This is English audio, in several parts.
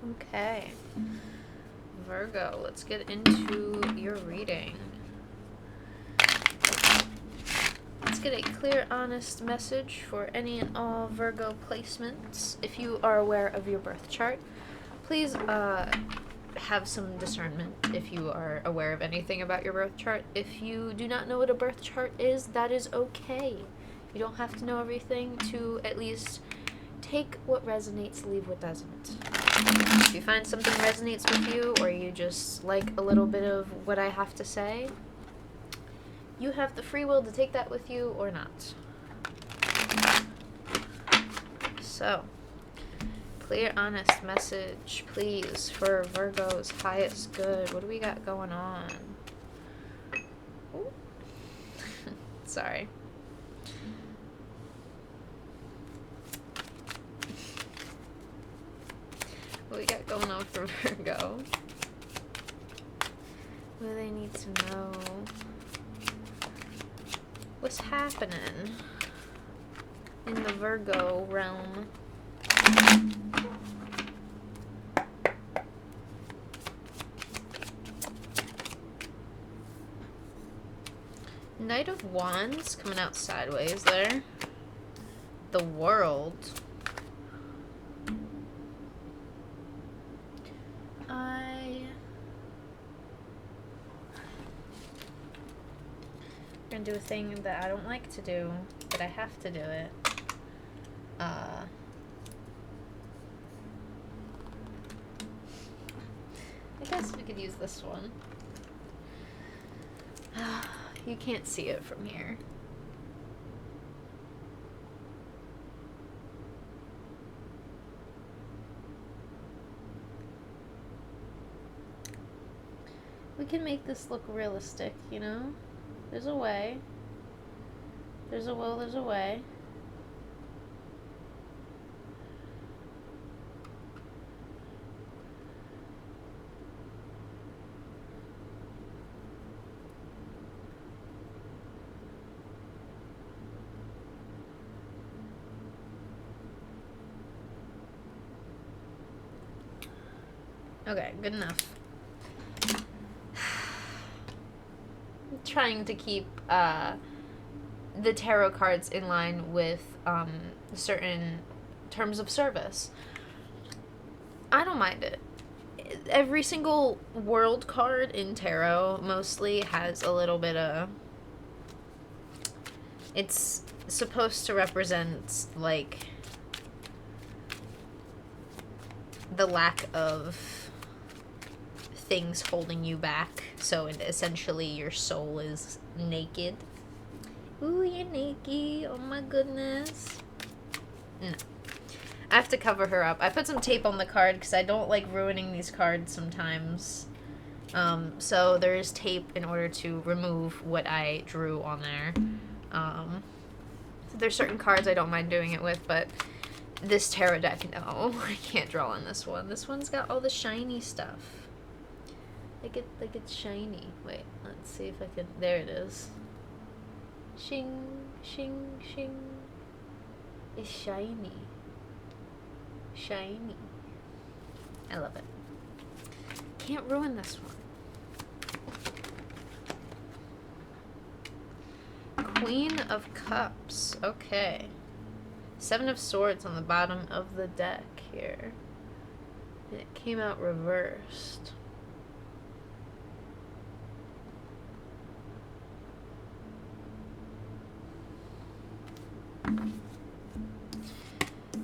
Okay. Virgo, let's get into your reading. Let's get a clear, honest message for any and all Virgo placements. If you are aware of your birth chart, please have some discernment if you are aware of anything about your birth chart. If you do not know what a birth chart is, that is okay. You don't have to know everything to at least take what resonates, leave what doesn't. If you find something resonates with you, or you just like a little bit of what I have to say, you have the free will to take that with you or not. So, clear, honest message, please, for Virgo's highest good. What do we got going on? Ooh. Sorry. What we got going on for Virgo? What do they need to know? What's happening in the Virgo realm? Knight of Wands coming out sideways there. The World. I'm gonna do a thing that I don't like to do, but I have to do it. I guess we could use this one. You can't see it from here. We can make this look realistic, you know? There's a way. There's a will, there's a way. Okay, good enough. I'm trying to keep the tarot cards in line with certain terms of service. I don't mind it. Every single world card in tarot mostly has a little bit of... It's supposed to represent, like, the lack of things holding you back. So essentially your soul is naked. Ooh, you're naked. Oh my goodness. No. I have to cover her up. I put some tape on the card because I don't like ruining these cards sometimes. So there is tape in order to remove what I drew on there. So there's certain cards I don't mind doing it with, but this tarot deck, no. I can't draw on this one. This one's got all the shiny stuff. Like it's shiny. Wait, let's see if I can... There it is. Shing, shing, shing. It's shiny. Shiny. I love it. Can't ruin this one. Queen of Cups. Okay. 7 of Swords on the bottom of the deck here. And it came out reversed.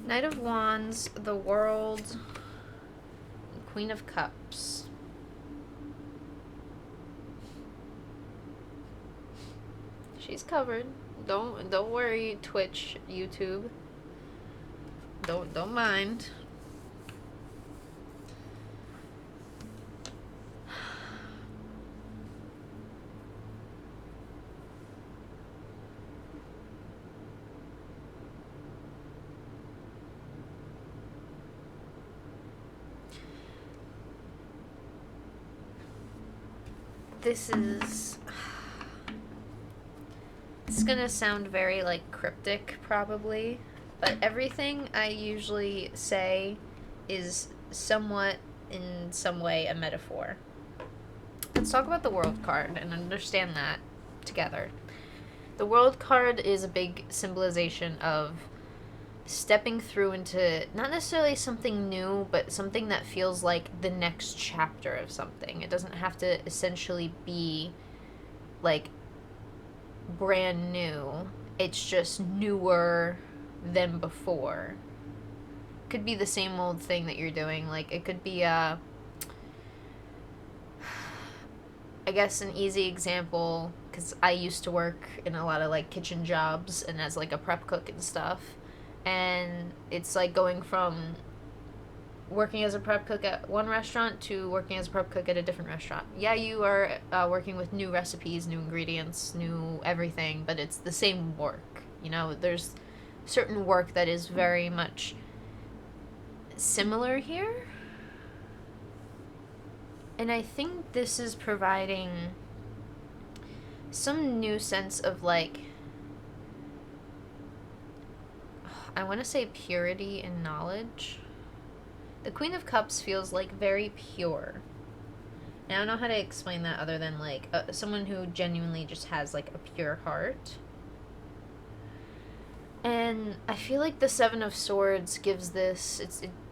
Knight of Wands, the World, Queen of Cups. She's covered. Don't worry, Twitch, YouTube. Don't mind. This is... It's gonna sound very, like, cryptic, probably. But everything I usually say is somewhat, in some way, a metaphor. Let's talk about the World card and understand that together. The World card is a big symbolization of stepping through into not necessarily something new, but something that feels like the next chapter of something. It doesn't have to essentially be like brand new. It's just newer than before. Could be the same old thing that you're doing. Like, it could be I guess an easy example, because I used to work in a lot of like kitchen jobs and as like a prep cook and stuff, and it's like going from working as a prep cook at one restaurant to working as a prep cook at a different restaurant. Yeah, you are working with new recipes, new ingredients, new everything, but it's the same work. You know, there's certain work that is very much similar here. And I think this is providing some new sense of, like, I want to say purity and knowledge. The Queen of Cups feels, like, very pure. And I don't know how to explain that other than, like, someone who genuinely just has, like, a pure heart. And I feel like the Seven of Swords gives this...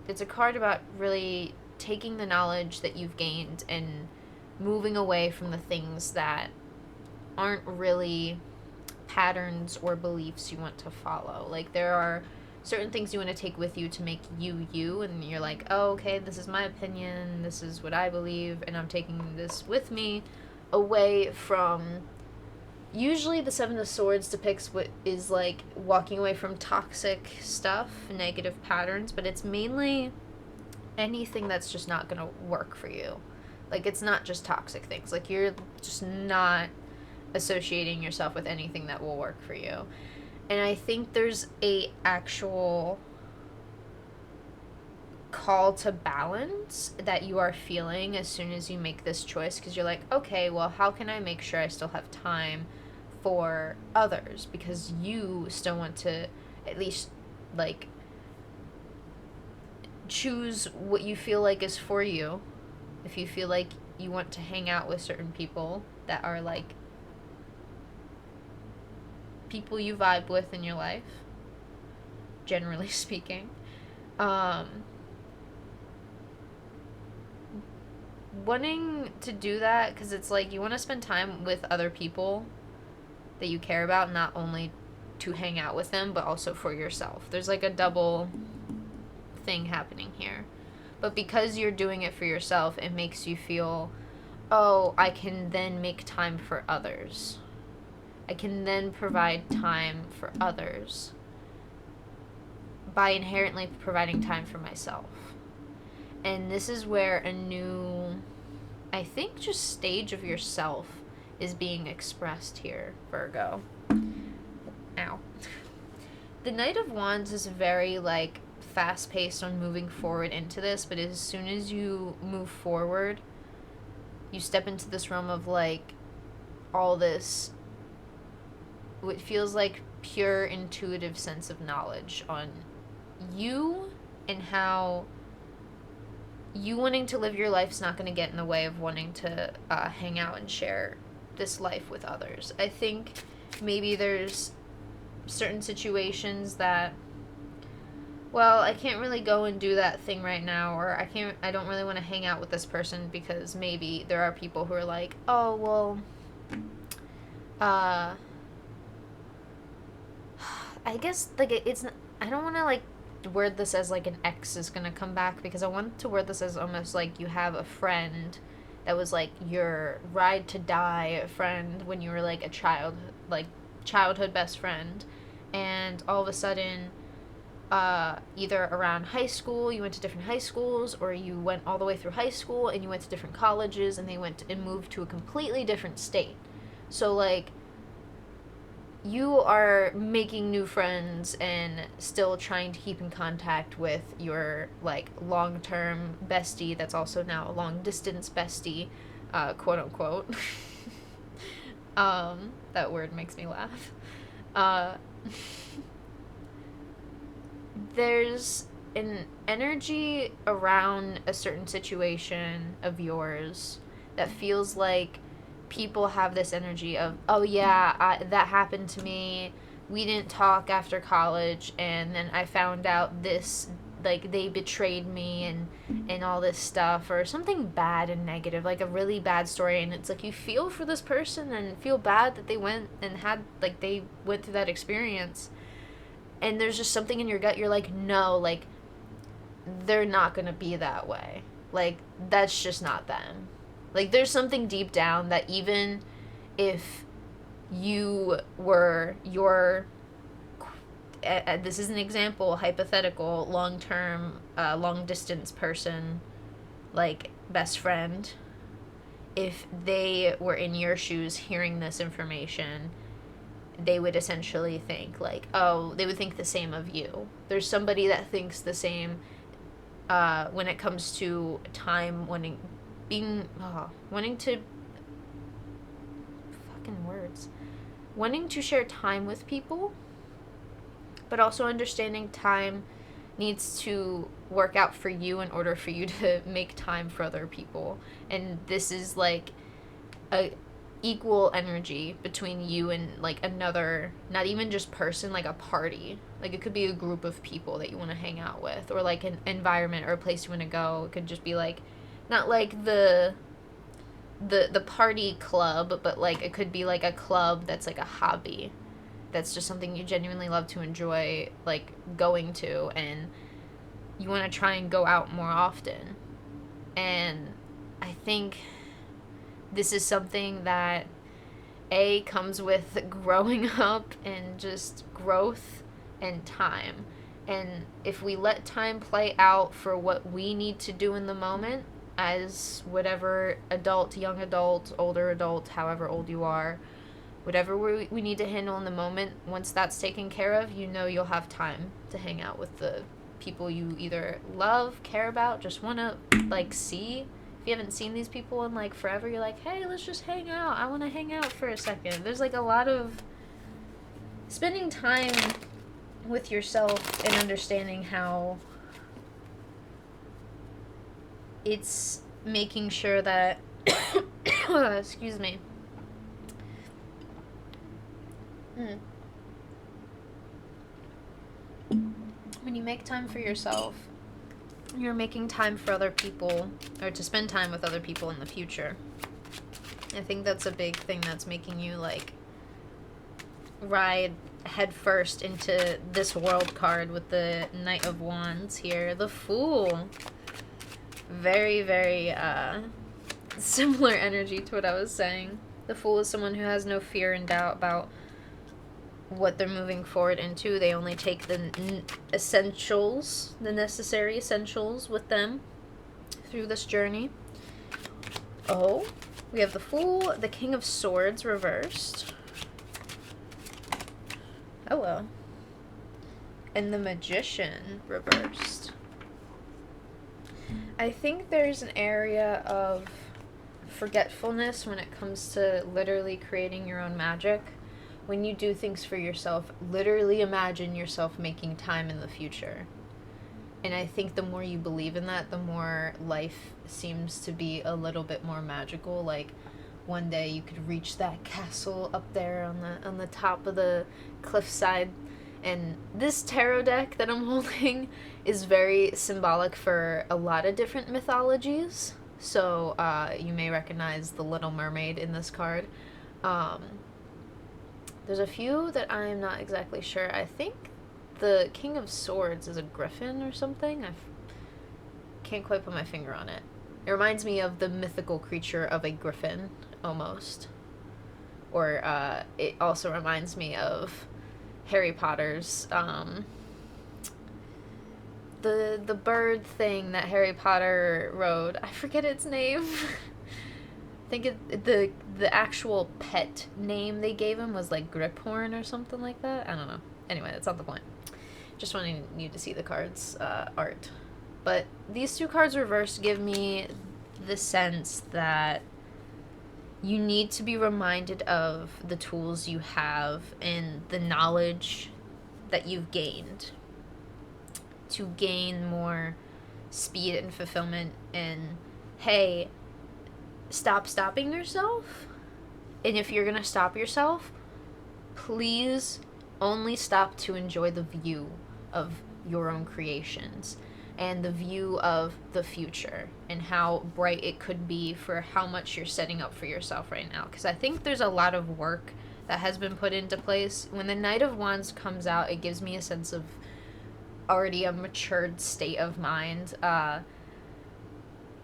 It's a card about really taking the knowledge that you've gained and moving away from the things that aren't really patterns or beliefs you want to follow. Like, there are certain things you want to take with you to make you you, and you're like, oh, okay, this is my opinion, this is what I believe, and I'm taking this with me, away from... Usually the Seven of Swords depicts what is like walking away from toxic stuff, negative patterns, but it's mainly anything that's just not going to work for you. Like, it's not just toxic things. Like, you're just not associating yourself with anything that will work for you. And I think there's a actual call to balance that you are feeling as soon as you make this choice, because you're like, okay, well, how can I make sure I still have time for others? Because you still want to at least, like, choose what you feel like is for you. If you feel like you want to hang out with certain people that are, like, people you vibe with in your life, generally speaking, wanting to do that, because it's like you want to spend time with other people that you care about, not only to hang out with them, but also for yourself. There's like a double thing happening here. But because you're doing it for yourself, it makes you feel, oh, I can then make time for others. I can then provide time for others by inherently providing time for myself. And this is where a new, I think, just stage of yourself is being expressed here, Virgo. Ow. The Knight of Wands is very, like, fast-paced on moving forward into this, but as soon as you move forward, you step into this realm of, like, all this, what feels like pure intuitive sense of knowledge on you and how you wanting to live your life's not going to get in the way of wanting to hang out and share this life with others. I think maybe there's certain situations that, well, I can't really go and do that thing right now, or I don't really want to hang out with this person because maybe there are people who are like, oh, well, I guess, like, it's not, I don't want to, like, word this as, like, an ex is gonna come back, because I want to word this as almost like you have a friend that was, like, your ride to die friend when you were, like, a child, like, childhood best friend, and all of a sudden, either around high school, you went to different high schools, or you went all the way through high school, and you went to different colleges, and they went and moved to a completely different state. So, like, you are making new friends and still trying to keep in contact with your, like, long-term bestie that's also now a long-distance bestie, quote-unquote. That word makes me laugh. There's an energy around a certain situation of yours that feels like people have this energy of, oh yeah, that happened to me. We didn't talk after college, and then I found out this, like, they betrayed me and all this stuff, or something bad and negative, like a really bad story, and it's like you feel for this person and feel bad that they went and had, like, they went through that experience, and there's just something in your gut, you're like, no, like, they're not gonna be that way. Like, that's just not them. Like, there's something deep down that even if you were your, this is an example, hypothetical, long-term, long-distance person, like, best friend, if they were in your shoes hearing this information, they would essentially think, like, oh, they would think the same of you. There's somebody that thinks the same when it comes to time, wanting to, fucking words, wanting to share time with people, but also understanding time needs to work out for you in order for you to make time for other people. And this is like a equal energy between you and, like, another, not even just person, like a party. Like, it could be a group of people that you want to hang out with, or like an environment or a place you want to go. It could just be like, not like the party club, but like it could be like a club that's like a hobby, that's just something you genuinely love to enjoy, like, going to, and you want to try and go out more often. And I think this is something that comes with growing up and just growth and time. And if we let time play out for what we need to do in the moment, as whatever adult, young adult, older adult, however old you are, whatever we need to handle in the moment, once that's taken care of, you know you'll have time to hang out with the people you either love, care about, just want to, like, see. If you haven't seen these people in, like, forever, you're like, hey, let's just hang out. I want to hang out for a second. There's, like, a lot of spending time with yourself and understanding how it's making sure that excuse me. When you make time for yourself, you're making time for other people, or to spend time with other people in the future. I think that's a big thing that's making you, like, ride headfirst into this world card with the Knight of Wands here. The Fool. Very, very similar energy to what I was saying. The Fool is someone who has no fear and doubt about what they're moving forward into. They only take the essentials, the necessary essentials with them through this journey. Oh, we have the Fool, the King of Swords reversed. Oh well. And the Magician reversed. I think there's an area of forgetfulness when it comes to literally creating your own magic. When you do things for yourself, literally imagine yourself making time in the future. And I think the more you believe in that, the more life seems to be a little bit more magical. Like, one day you could reach that castle up there on the top of the cliffside. And this tarot deck that I'm holding is very symbolic for a lot of different mythologies. So you may recognize the Little Mermaid in this card. There's a few that I'm not exactly sure. I think the King of Swords is a griffin or something. I can't quite put my finger on it. It reminds me of the mythical creature of a griffin, almost. Or it also reminds me of Harry Potter's, the bird thing that Harry Potter rode. I forget its name. I think the actual pet name they gave him was like Griphorn or something like that. I don't know. Anyway, that's not the point. Just wanting you to see the cards' art. But these two cards reversed give me the sense that you need to be reminded of the tools you have and the knowledge that you've gained to gain more speed and fulfillment. And hey, stop stopping yourself. And if you're gonna stop yourself, please only stop to enjoy the view of your own creations and the view of the future and how bright it could be for how much you're setting up for yourself right now. Because I think there's a lot of work that has been put into place. When the Knight of Wands comes out, it gives me a sense of already a matured state of mind.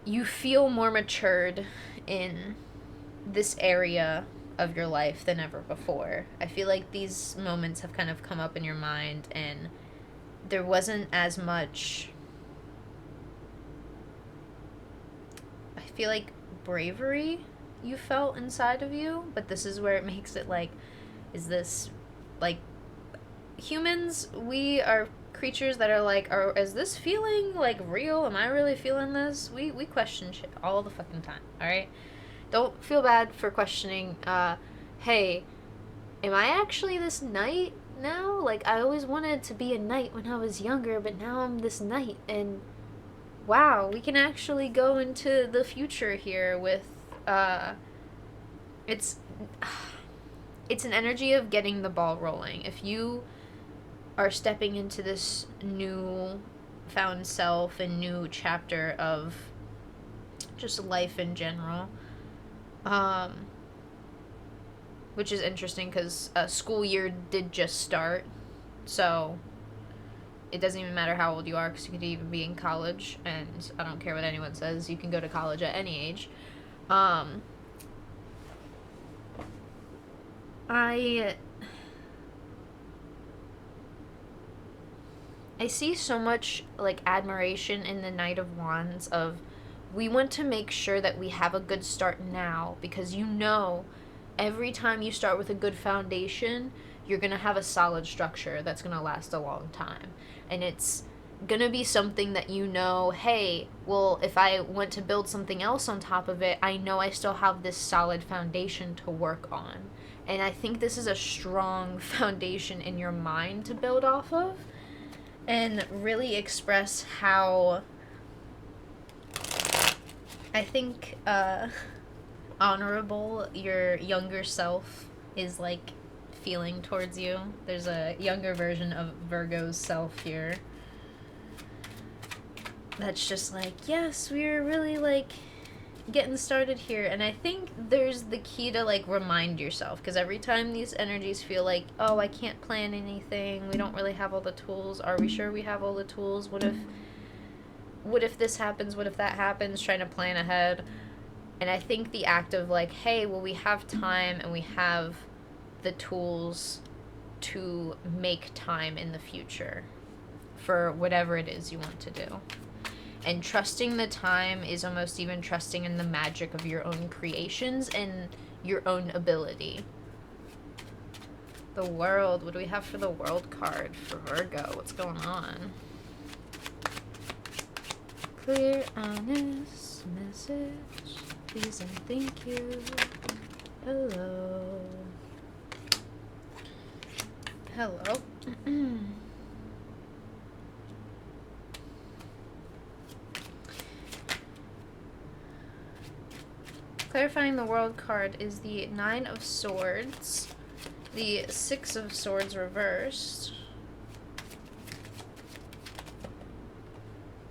You feel more matured in this area of your life than ever before. I feel like these moments have kind of come up in your mind, and there wasn't as much, I feel like, bravery you felt inside of you, but this is where it makes it like, is this, like, humans, we are creatures that are like, is this feeling, like, real? Am I really feeling this? We question shit all the fucking time, alright? Don't feel bad for questioning, hey, am I actually this knight now? Like, I always wanted to be a knight when I was younger, but now I'm this knight, and wow, we can actually go into the future here with, it's an energy of getting the ball rolling. If you are stepping into this new found self and new chapter of just life in general, which is interesting because school year did just start, so it doesn't even matter how old you are, because you could even be in college, and I don't care what anyone says, you can go to college at any age. I see so much, like, admiration in the Knight of Wands of, we want to make sure that we have a good start now, because you know every time you start with a good foundation, you're going to have a solid structure that's going to last a long time. And it's going to be something that you know, hey, well, if I want to build something else on top of it, I know I still have this solid foundation to work on. And I think this is a strong foundation in your mind to build off of and really express how I think honorable your younger self is, like, feeling towards you. There's a younger version of Virgo's self here that's just like, yes, we're really, like, getting started here. And I think there's the key to, like, remind yourself, because every time these energies feel like, oh, I can't plan anything, we don't really have all the tools, are we sure we have all the tools, what if this happens, what if that happens, trying to plan ahead. And I think the act of, like, hey, well, we have time and we have the tools to make time in the future for whatever it is you want to do. And trusting the time is almost even trusting in the magic of your own creations and your own ability. The World. What do we have for the World card for Virgo? What's going on? Clear, honest message. Please and thank you. Hello. Hello. Clarifying the World card is the Nine of Swords, the Six of Swords reversed.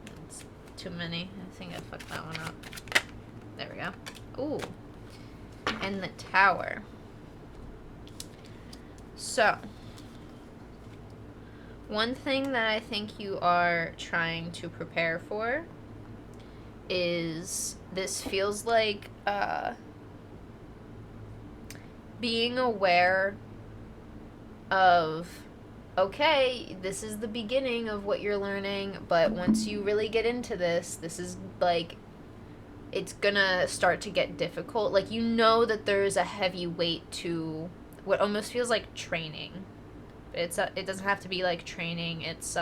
That's too many. I think I fucked that one up. There we go. Ooh. And the Tower. So, one thing that I think you are trying to prepare for is, this feels like being aware of, okay, this is the beginning of what you're learning, but once you really get into this is, like, it's gonna start to get difficult. Like, you know that there's a heavy weight to what almost feels like training. It doesn't have to be like training. It's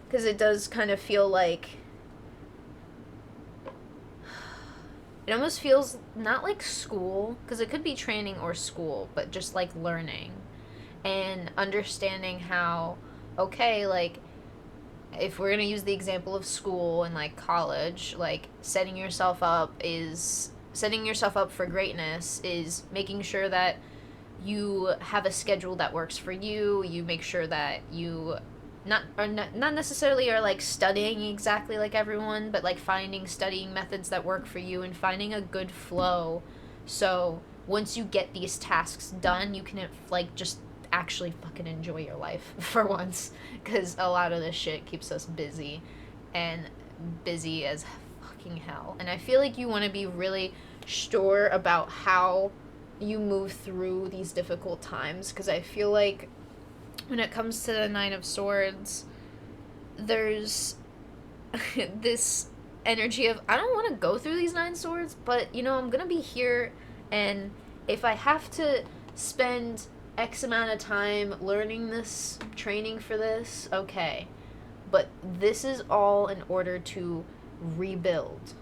because it does kind of feel like, it almost feels not like school, because it could be training or school, but just like learning and understanding how, okay, like, if we're going to use the example of school and like college, like setting yourself up for greatness is making sure that you have a schedule that works for you. You make sure that you not necessarily are like studying exactly like everyone, but like finding studying methods that work for you and finding a good flow. So once you get these tasks done, you can like just actually fucking enjoy your life for once, because a lot of this shit keeps us busy and busy as fucking hell. And I feel like you want to be really sure about how you move through these difficult times, because I feel like when it comes to the Nine of Swords, there's this energy of, I don't want to go through these 9 swords, but you know, I'm gonna be here, and if I have to spend X amount of time learning this, training for this, okay. But this is all in order to rebuild.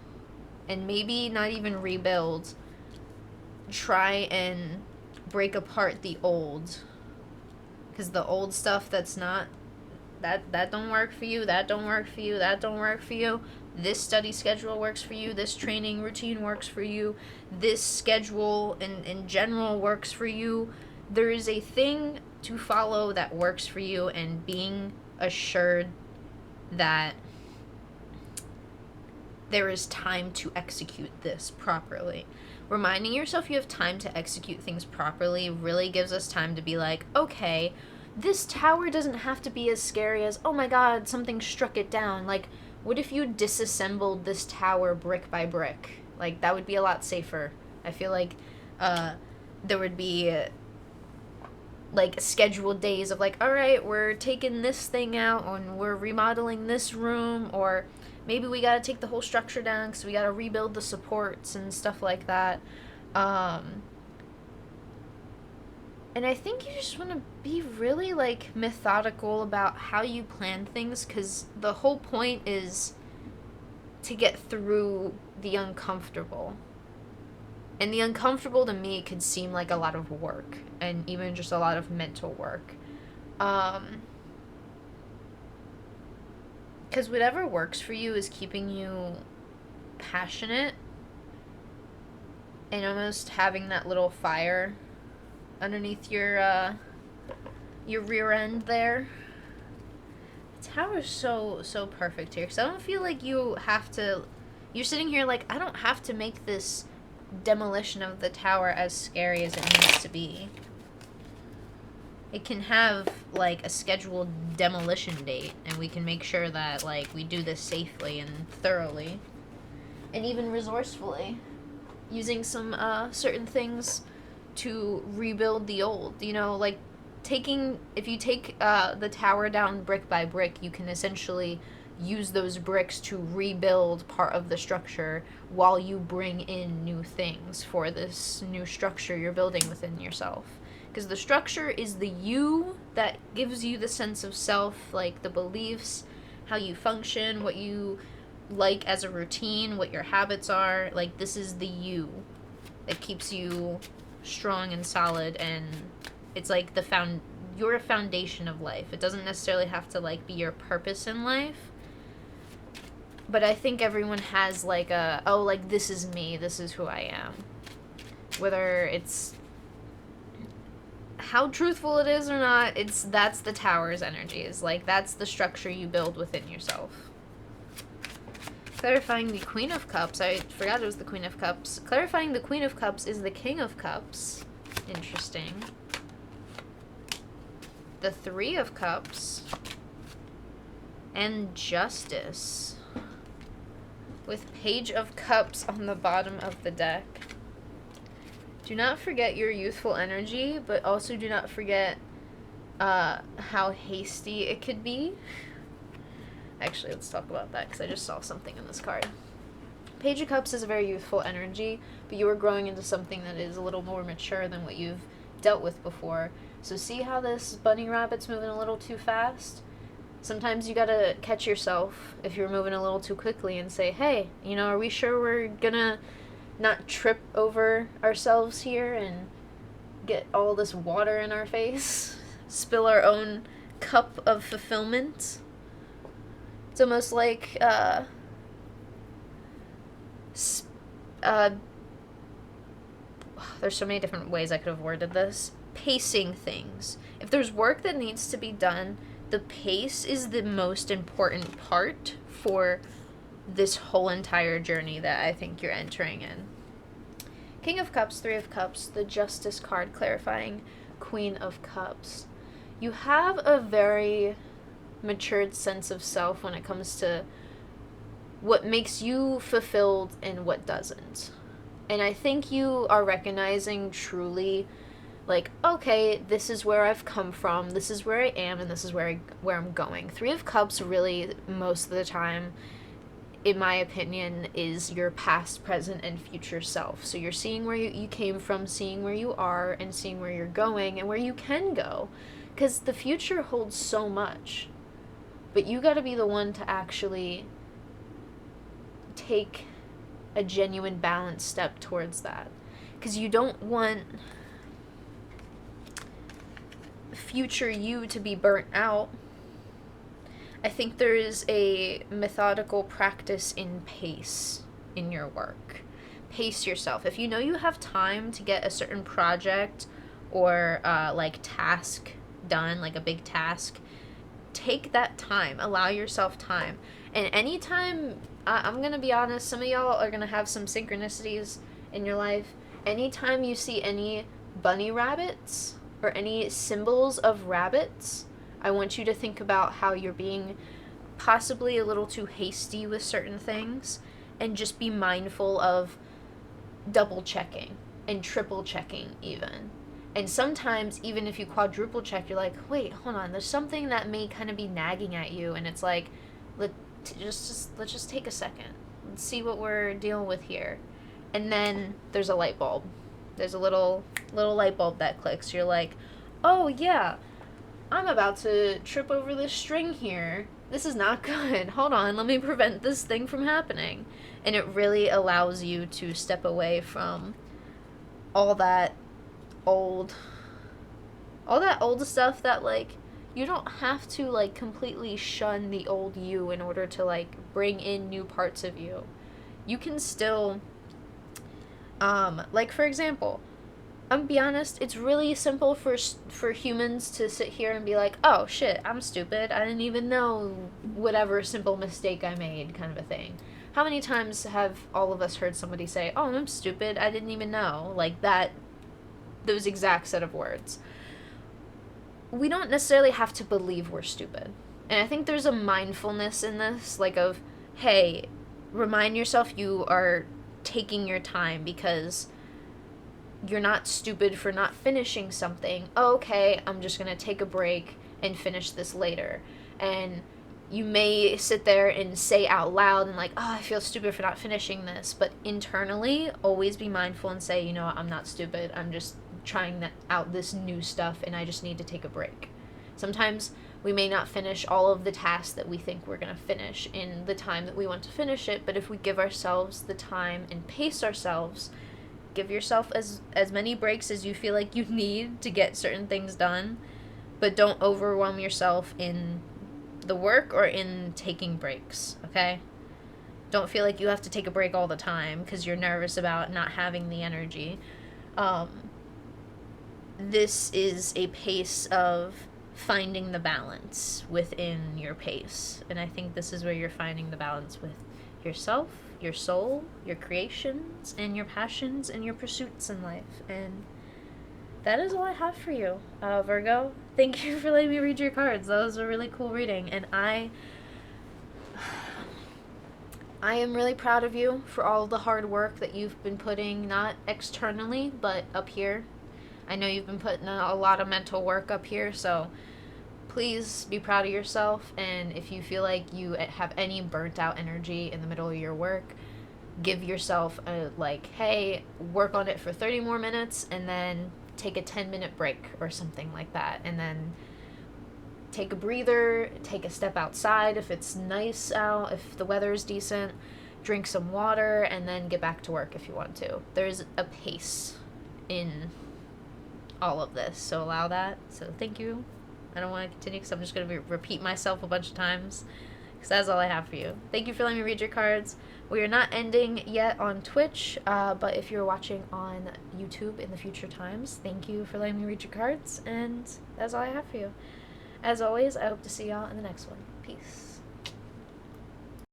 And maybe not even rebuild, try and break apart the old. Because the old stuff that's not, that don't work for you, that don't work for you, that don't work for you. This study schedule works for you, this training routine works for you, this schedule in general works for you. There is a thing to follow that works for you, and being assured that there is time to execute this properly. Reminding yourself you have time to execute things properly really gives us time to be like, okay, this tower doesn't have to be as scary as, oh my god, something struck it down. Like, what if you disassembled this tower brick by brick? Like, that would be a lot safer. I feel like there would be like scheduled days of like, all right, we're taking this thing out and we're remodeling this room, or maybe we gotta take the whole structure down because we gotta rebuild the supports and stuff like that. And I think you just want to be really like methodical about how you plan things, because the whole point is to get through the uncomfortable. And the uncomfortable to me could seem like a lot of work, and even just a lot of mental work. Because whatever works for you is keeping you passionate and almost having that little fire underneath your rear end there. The tower's so perfect here, because I don't feel like you have to, you're sitting here like, I don't have to make this demolition of the tower as scary as it needs to be. It can have like a scheduled demolition date, and we can make sure that like we do this safely and thoroughly and even resourcefully, using some certain things to rebuild the old. You know, like if you take the tower down brick by brick, you can essentially use those bricks to rebuild part of the structure while you bring in new things for this new structure you're building within yourself. Because the structure is the you that gives you the sense of self, like the beliefs, how you function, what you like as a routine, what your habits are. Like, this is the you that keeps you strong and solid, and it's like you're a foundation of life. It doesn't necessarily have to like be your purpose in life, but I think everyone has like like, this is me, this is who I am. Whether it's how truthful it is or not, that's the tower's energy. Is like, that's the structure you build within yourself. Clarifying the Queen of Cups. I forgot it was the Queen of Cups. Clarifying the Queen of Cups is the King of Cups. Interesting. The Three of Cups. And Justice. With Page of Cups on the bottom of the deck. Do not forget your youthful energy, but also do not forget how hasty it could be. Actually, let's talk about that, because I just saw something in this card. Page of Cups is a very youthful energy, but you are growing into something that is a little more mature than what you've dealt with before. So see how this bunny rabbit's moving a little too fast? Sometimes you gotta catch yourself if you're moving a little too quickly and say, hey, you know, are we sure we're gonna not trip over ourselves here and get all this water in our face? Spill our own cup of fulfillment? It's almost like uh, there's so many different ways I could have worded this. Pacing things. If there's work that needs to be done, the pace is the most important part for this whole entire journey that I think you're entering in. King of Cups, Three of Cups, the Justice card clarifying Queen of Cups. You have a very matured sense of self when it comes to what makes you fulfilled and what doesn't. And I think you are recognizing truly, like, okay, this is where I've come from, this is where I am, and this is where I'm going. Three of Cups really, most of the time, in my opinion, is your past, present, and future self. So you're seeing where you came from, seeing where you are, and seeing where you're going, and where you can go. Because the future holds so much. But you gotta be the one to actually take a genuine balanced step towards that. Because you don't want future you to be burnt out. I think there is a methodical practice in pace in your work. Pace yourself. If you know you have time to get a certain project or like task done, like a big task, take that time. Allow yourself time. And anytime, I'm going to be honest, some of y'all are going to have some synchronicities in your life. Anytime you see any bunny rabbits or any symbols of rabbits, I want you to think about how you're being possibly a little too hasty with certain things, and just be mindful of double checking and triple checking even. And sometimes even if you quadruple check, you're like, wait, hold on, there's something that may kind of be nagging at you, and it's like, let's just take a second. Let's see what we're dealing with here. And then there's a light bulb. There's a little light bulb that clicks. You're like, oh yeah, I'm about to trip over this string here. This is not good. Hold on, let me prevent this thing from happening. And it really allows you to step away from all that old stuff that, like, you don't have to, like, completely shun the old you in order to, like, bring in new parts of you. You can still, like, for example, I'm gonna be honest, it's really simple for humans to sit here and be like, oh shit, I'm stupid, I didn't even know whatever simple mistake I made, kind of a thing. How many times have all of us heard somebody say, oh, I'm stupid, I didn't even know, like that, those exact set of words. We don't necessarily have to believe we're stupid. And I think there's a mindfulness in this, like of, hey, remind yourself you are taking your time because you're not stupid for not finishing something. Oh, okay, I'm just going to take a break and finish this later. And you may sit there and say out loud and like, oh, I feel stupid for not finishing this. But internally, always be mindful and say, you know what, I'm not stupid. I'm just trying out this new stuff and I just need to take a break. Sometimes we may not finish all of the tasks that we think we're going to finish in the time that we want to finish it. But if we give ourselves the time and pace ourselves, give yourself as many breaks as you feel like you need to get certain things done, but don't overwhelm yourself in the work or in taking breaks, okay? Don't feel like you have to take a break all the time because you're nervous about not having the energy. This is a pace of finding the balance within your pace, and I think this is where you're finding the balance with yourself, your soul, your creations, and your passions and your pursuits in life. And that is all I have for you, Virgo. Thank you for letting me read your cards. That was a really cool reading, and I am really proud of you for all the hard work that you've been putting, not externally, but up here. I know you've been putting a lot of mental work up here, so please be proud of yourself. And if you feel like you have any burnt out energy in the middle of your work, give yourself a, like, hey, work on it for 30 more minutes and then take a 10-minute break or something like that. And then take a breather, take a step outside if it's nice out, if the weather is decent, drink some water, and then get back to work if you want to. There's a pace in all of this, so allow that. So thank you. I don't want to continue because I'm just going to repeat myself a bunch of times. Because that's all I have for you. Thank you for letting me read your cards. We are not ending yet on Twitch, but if you're watching on YouTube in the future times, thank you for letting me read your cards, and that's all I have for you. As always, I hope to see y'all in the next one. Peace.